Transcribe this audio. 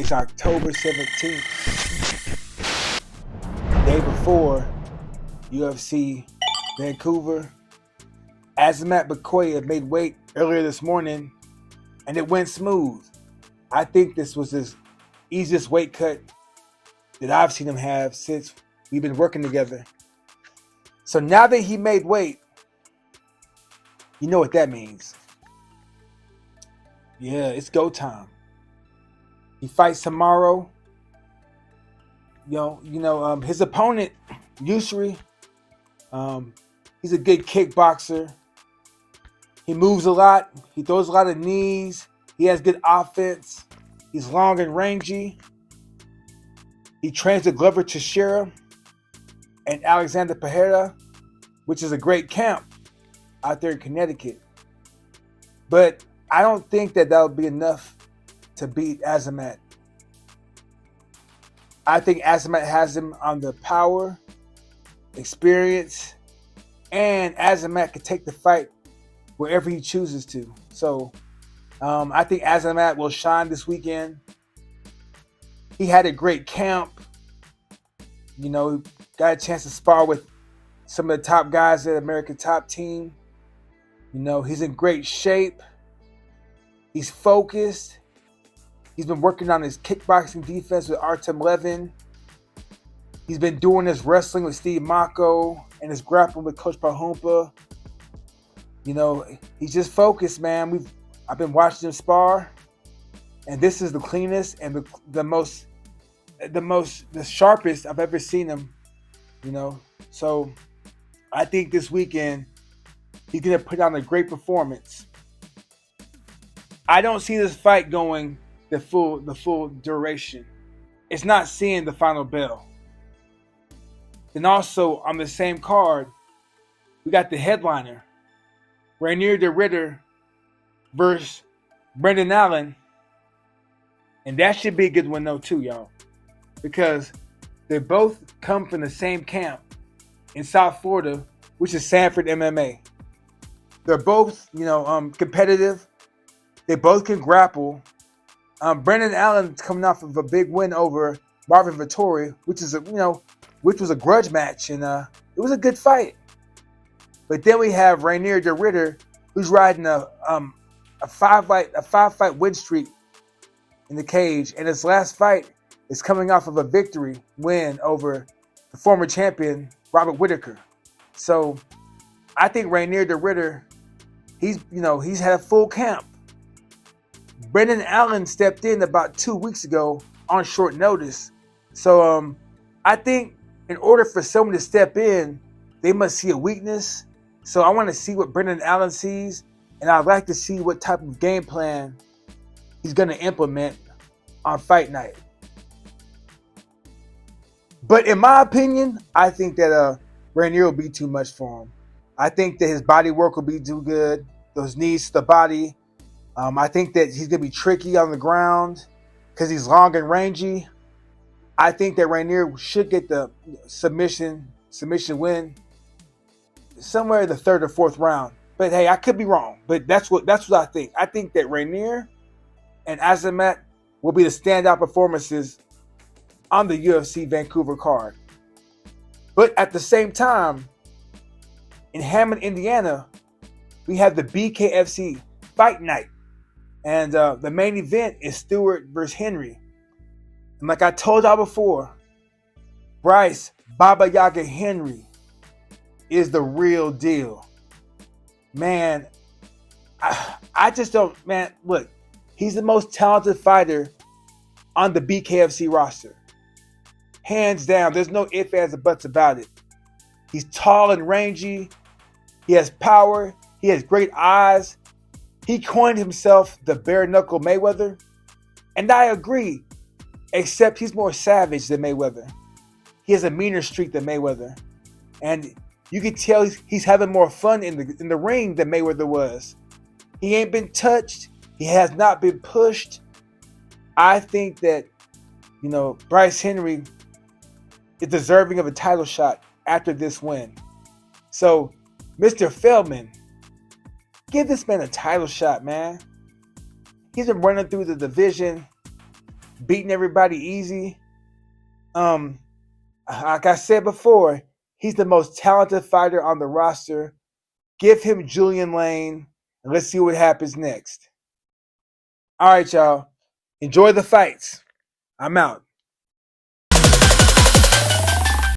It's October 17th, day before UFC Vancouver. Azamat Bekoev made weight earlier this morning, and it went smooth. I think this was his easiest weight cut that I've seen him have since we've been working together. So now that he made weight, you know what that means. Yeah, it's go time. He fights tomorrow. His opponent, Yusri, he's a good kickboxer. He moves a lot. He throws a lot of knees. He has good offense. He's long and rangy. He trains with Glover Teixeira and Alexander Pereira, which is a great camp out there in Connecticut. But I don't think that would be enough to beat Azamat. I think Azamat has him on the power, experience, and Azamat can take the fight wherever he chooses to. So I think Azamat will shine this weekend. He had a great camp. Got a chance to spar with some of the top guys at American Top Team. He's in great shape. He's focused. He's been working on his kickboxing defense with Artem Levin. He's been doing his wrestling with Steve Mako and his grappling with Coach Pahumpa. He's just focused, man. I've been watching him spar, and this is the cleanest and the sharpest I've ever seen him. So I think this weekend he's gonna put on a great performance. I don't see this fight going the full duration. It's not seeing the final bell. Then also on the same card, we got the headliner, Reinier de Ridder versus Brendan Allen. And that should be a good one though too, y'all. Because they both come from the same camp in South Florida, which is Sanford MMA. They're both, competitive. They both can grapple. Brendan Allen's coming off of a big win over Marvin Vettori, which was a grudge match, and it was a good fight. But then we have Reinier de Ridder, who's riding a five fight win streak in the cage, and his last fight is coming off of a victory win over the former champion Robert Whittaker. So I think Reinier de Ridder, he's had a full camp. Brendan Allen stepped in about 2 weeks ago on short notice. So I think in order for someone to step in, they must see a weakness. So I want to see what Brendan Allen sees, and I'd like to see what type of game plan he's going to implement on fight night. But in my opinion, I think that Reinier will be too much for him. I think that his body work will be too good. Those knees to the body. I think that he's going to be tricky on the ground because he's long and rangy. I think that Reinier should get the submission win somewhere in the third or fourth round. But hey, I could be wrong. But that's what I think. I think that Reinier and Azamat will be the standout performances on the UFC Vancouver card. But at the same time, in Hammond, Indiana, we have the BKFC Fight Night. And the main event is Stewart versus Henry. And like I told y'all before, Bryce Baba Yaga Henry is the real deal. Man, I just don't, man, look, he's the most talented fighter on the BKFC roster. Hands down, there's no ifs, ands, or buts about it. He's tall and rangy. He has power. He has great eyes. He coined himself the bare knuckle Mayweather. And I agree, except he's more savage than Mayweather. He has a meaner streak than Mayweather. And you can tell he's having more fun in the ring than Mayweather was. He ain't been touched. He has not been pushed. I think that, Bryce Henry is deserving of a title shot after this win. So, Mr. Feldman, give this man a title shot, man. He's been running through the division, beating everybody easy. Like I said before, he's the most talented fighter on the roster. Give him Julian Lane, and let's see what happens next. All right, y'all. Enjoy the fights. I'm out.